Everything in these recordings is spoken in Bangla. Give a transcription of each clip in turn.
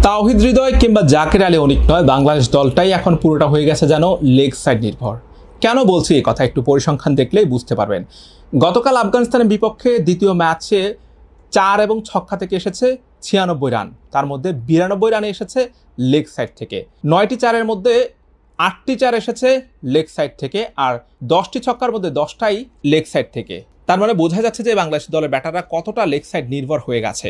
তাওহিদ হৃদয় কিংবা জাকের আলী অনিক নয়, বাংলাদেশ দলটাই এখন পুরোটা হয়ে গেছে যেন লেগ সাইড নির্ভর। কেন বলছি এই কথা একটু পরিসংখ্যান দেখলেই বুঝতে পারবেন। গতকাল আফগানিস্তানের বিপক্ষে দ্বিতীয় ম্যাচে 4 এবং ছক্কা থেকে এসেছে 96 রান, তার মধ্যে 92 রানে এসেছে লেগ সাইড থেকে। 9টি চারের মধ্যে 8টি চার এসেছে লেগ সাইড থেকে, আর 10টি ছক্কার মধ্যে 10টাই লেগ সাইড থেকে। তার মানে বোঝা যাচ্ছে যে বাংলাদেশ দলের ব্যাটাররা কতটা লেগ সাইড নির্ভর হয়ে গেছে।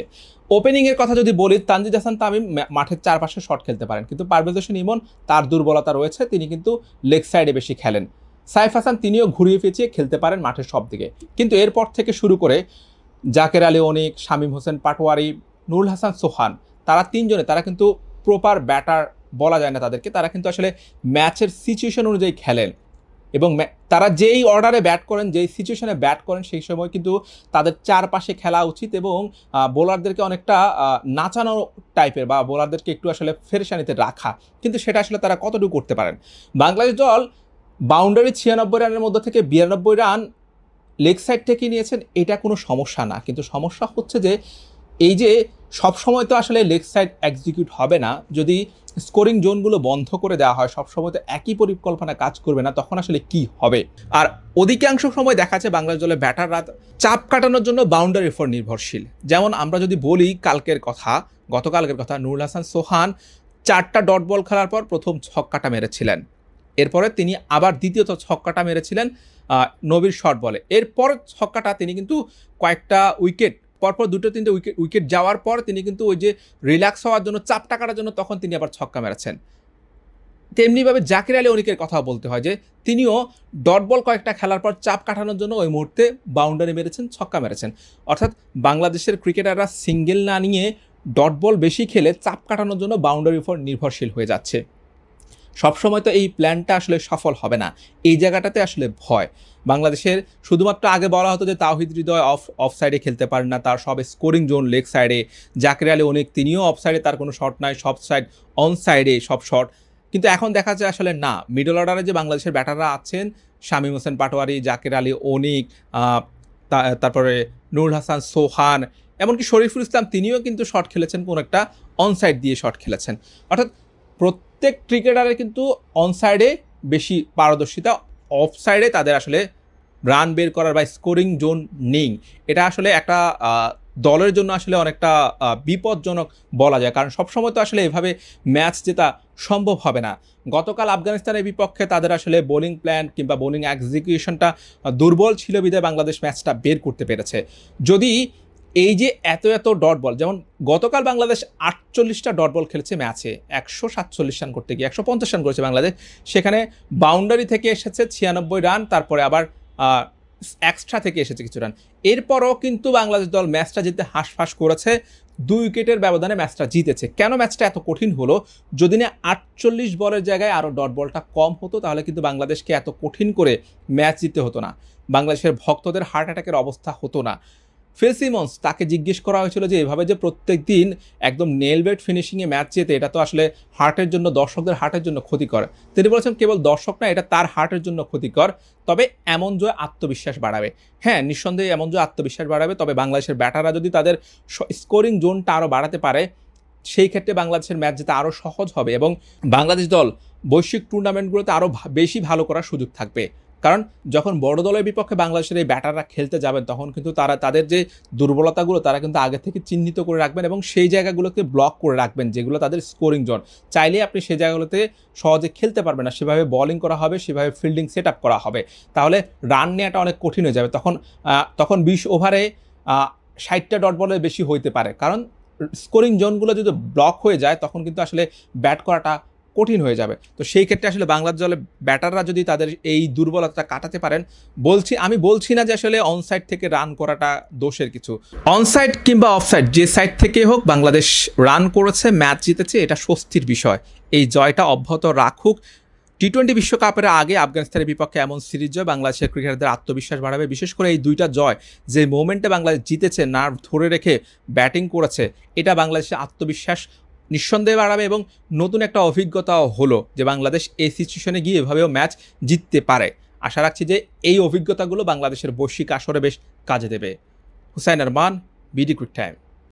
ওপেনিংয়ের কথা যদি বলি, তানজিদ হাসান তামিম মাঠের চারপাশে শট খেলতে পারেন, কিন্তু পারভেজ হোসেন ইমন তার দুর্বলতা রয়েছে, তিনি কিন্তু লেগ সাইডে বেশি খেলেন। সাইফ হাসান তিনিও ঘুরিয়ে পেঁচিয়ে খেলতে পারেন মাঠের সব দিকে, কিন্তু এরপর থেকে শুরু করে জাকের আলী অনিক, শামীম হোসেন পাটোয়ারি, নুরুল হাসান সোহান, তারা তিনজনে তারা কিন্তু প্রপার ব্যাটার বলা যায় না তাদেরকে, তারা কিন্তু আসলে ম্যাচের সিচুয়েশন অনুযায়ী খেলেন এবং তারা যেই অর্ডারে ব্যাট করেন, যেই সিচুয়েশনে ব্যাট করেন, সেই সময় কিন্তু তাদের চারপাশে খেলা উচিত এবং বোলারদেরকে অনেকটা নাচানো টাইপের বা বোলারদেরকে একটু আসলে ফেরেশানিতে রাখা, কিন্তু সেটা আসলে তারা কতটুকু করতে পারেন। বাংলাদেশ দল বাউন্ডারি 96 রানের মধ্যে থেকে 92 রান লেগ সাইড থেকে নিয়েছেন, এটা কোনো সমস্যা না, কিন্তু সমস্যা হচ্ছে যে এই যে সবসময় তো আসলে লেগ সাইড এক্সিকিউট হবে না। যদি স্কোরিং জোনগুলো বন্ধ করে দেওয়া হয়, সবসময় তো একই পরিকল্পনা কাজ করবে না, তখন আসলে কি হবে। আর অধিকাংশ সময় দেখা যাচ্ছে বাংলাদেশ দলের ব্যাটাররা চাপ কাটানোর জন্য বাউন্ডারির উপর নির্ভরশীল। যেমন আমরা যদি বলি গতকালকের কথা, নুরুল হাসান সোহান 4টা ডট বল খেলার পর প্রথম ছক্কাটা মেরেছিলেন, এরপরে তিনি আবার দ্বিতীয়ত ছক্কাটা মেরেছিলেন নবীর শর্ট বলে। এরপর ছক্কাটা তিনি কিন্তু কয়েকটা উইকেট পরপর 2-3টে উইকেট যাওয়ার পর তিনি কিন্তু ওই যে রিল্যাক্স হওয়ার জন্য, চাপ টাকার জন্য তখন তিনি আবার ছক্কা মেরেছেন। তেমনিভাবে জাকের আলী অনিকের কথা বলতে হয় যে তিনিও ডট বল কয়েকটা খেলার পর চাপ কাটানোর জন্য ওই মুহূর্তে বাউন্ডারি মেরেছেন, ছক্কা মেরেছেন। অর্থাৎ বাংলাদেশের ক্রিকেটাররা সিঙ্গেল না নিয়ে ডট বল বেশি খেলে চাপ কাটানোর জন্য বাউন্ডারির উপর নির্ভরশীল হয়ে যাচ্ছে। সবসময় তো এই প্ল্যানটা আসলে সফল হবে না, এই জায়গাটাতে আসলে ভয় বাংলাদেশের। শুধুমাত্র আগে বলা হতো যে তাওহিদ হৃদয় অফ সাইডে খেলতে পারেন না, তার সব স্কোরিং জোন লেগ সাইডে। জাকের আলী অনিক তিনিও অফ সাইডে, তার কোনো শট নাই, সব সাইড অন সাইডে সব শট। কিন্তু এখন দেখা যায় আসলে না, মিডল অর্ডারে যে বাংলাদেশের ব্যাটাররা আছেন, শামীম হোসেন পাটোয়ারি, জাকের আলী অনিক, তারপরে নুরুল হাসান সোহান, এমনকি শরীফুল ইসলাম তিনিও কিন্তু শট খেলেছেন, কোন একটা অন সাইড দিয়ে শট খেলেছেন। অর্থাৎ প্রত্যেক ক্রিকেটারের কিন্তু অন সাইডে বেশি পারদর্শিতা, অফ সাইডে তাদের আসলে রান বের করার বা স্কোরিং জোন নেই। এটা আসলে একটা দলের জন্য আসলে অনেকটা বিপজ্জনক বলা যায়, কারণ সবসময় তো আসলে এভাবে ম্যাচ জেতা সম্ভব হবে না। গতকাল আফগানিস্তানের বিপক্ষে তাদের আসলে বোলিং প্ল্যান কিংবা বোলিং এক্সিকিউশনটা দুর্বল ছিল বিধায় বাংলাদেশ ম্যাচটা বের করতে পেরেছে। যদি এই যে এত ডট বল, যেমন গতকাল বাংলাদেশ 48টা ডট বল খেলেছে ম্যাচে, 147 রান করতে গিয়ে 150 রান করেছে বাংলাদেশ, সেখানে বাউন্ডারি থেকে এসেছে 96 রান, তারপরে আবার এক্সট্রা থেকে এসেছে কিছু রান। এরপরও কিন্তু বাংলাদেশ দল ম্যাচটা জিততে হাঁসফাঁস করেছে, 2 উইকেটের ব্যবধানে ম্যাচটা জিতেছে। কেন ম্যাচটা এত কঠিন হলো? যদি না 48 বলের জায়গায় আরও ডট বলটা কম হতো, তাহলে কিন্তু বাংলাদেশকে এত কঠিন করে ম্যাচ জিততে হতো না, বাংলাদেশের ভক্তদের হার্ট অ্যাটাকের অবস্থা হতো না। ফিল সিমন্স, তাকে জিজ্ঞেস করা হয়েছিল যে এভাবে যে প্রত্যেক দিন একদম নেল বেট ফিনিশিংয়ে ম্যাচ জেতে, এটা তো আসলে হার্টের জন্য, দর্শকদের হার্টের জন্য ক্ষতিকর। তিনি বলেছেন কেবল দর্শক না, এটা তার হার্টের জন্য ক্ষতিকর। তবে এমন জয় আত্মবিশ্বাস বাড়াবে। হ্যাঁ, নিঃসন্দেহে এমন জয় আত্মবিশ্বাস বাড়াবে, তবে বাংলাদেশের ব্যাটাররা যদি তাদের স্কোরিং জোনটা আরও বাড়াতে পারে, সেই ক্ষেত্রে বাংলাদেশের ম্যাচ জেতা আরও সহজ হবে এবং বাংলাদেশ দল বৈশ্বিক টুর্নামেন্টগুলোতে আরও বেশি ভালো করার সুযোগ থাকবে। কারণ যখন বড় দলের বিপক্ষে বাংলাদেশের এই ব্যাটাররা খেলতে যাবেন, তখন কিন্তু তারা তাদের যে দুর্বলতাগুলো তারা কিন্তু আগে থেকে চিহ্নিত করে রাখবেন এবং সেই জায়গাগুলোকে ব্লক করে রাখবেন, যেগুলো তাদের স্কোরিং জোন। চাইলে আপনি সেই জায়গাগুলোতে সহজে খেলতে পারবেন না, সেভাবে বোলিং করা হবে, সেভাবে ফিল্ডিং সেট আপ করা হবে, তাহলে রান নেওয়াটা অনেক কঠিন হয়ে যাবে। তখন 20 ওভারে 60টা ডট বলে বেশি হইতে পারে, কারণ স্কোরিং জোনগুলো যদি ব্লক হয়ে যায়, তখন কিন্তু আসলে ব্যাট করাটা কঠিন হয়ে যাবে। তো সেই ক্ষেত্রে আসলে বাংলাদেশ দলের ব্যাটাররা যদি তাদের এই দুর্বলতা কাটাতে পারেন, আমি বলছি না যে আসলে অনসাইড থেকে রান করাটা দোষের কিছু, অনসাইড কিংবা অফসাইড যে সাইড থেকে হোক বাংলাদেশ রান করেছে, ম্যাচ জিতেছে, এটা স্বস্তির বিষয়। এই জয়টা অব্যাহত রাখুক। টি-20 বিশ্বকাপের আগে আফগানিস্তানের বিপক্ষে এমন সিরিজ জয় বাংলাদেশের ক্রিকেটারদের আত্মবিশ্বাস বাড়াবে। বিশেষ করে এই 2টা জয়, যে মোমেন্টে বাংলাদেশ জিতেছে, নার্ভ ধরে রেখে ব্যাটিং করেছে, এটা বাংলাদেশের আত্মবিশ্বাস নিঃসন্দেহে বাড়াবে এবং নতুন একটা অভিজ্ঞতাও হলো যে বাংলাদেশ এই সিচুয়েশনে গিয়ে এভাবেও ম্যাচ জিততে পারে। আশা রাখছি যে এই অভিজ্ঞতাগুলো বাংলাদেশের বৈশ্বিক আসরে বেশ কাজে দেবে। Hossain Arman, BD cric time.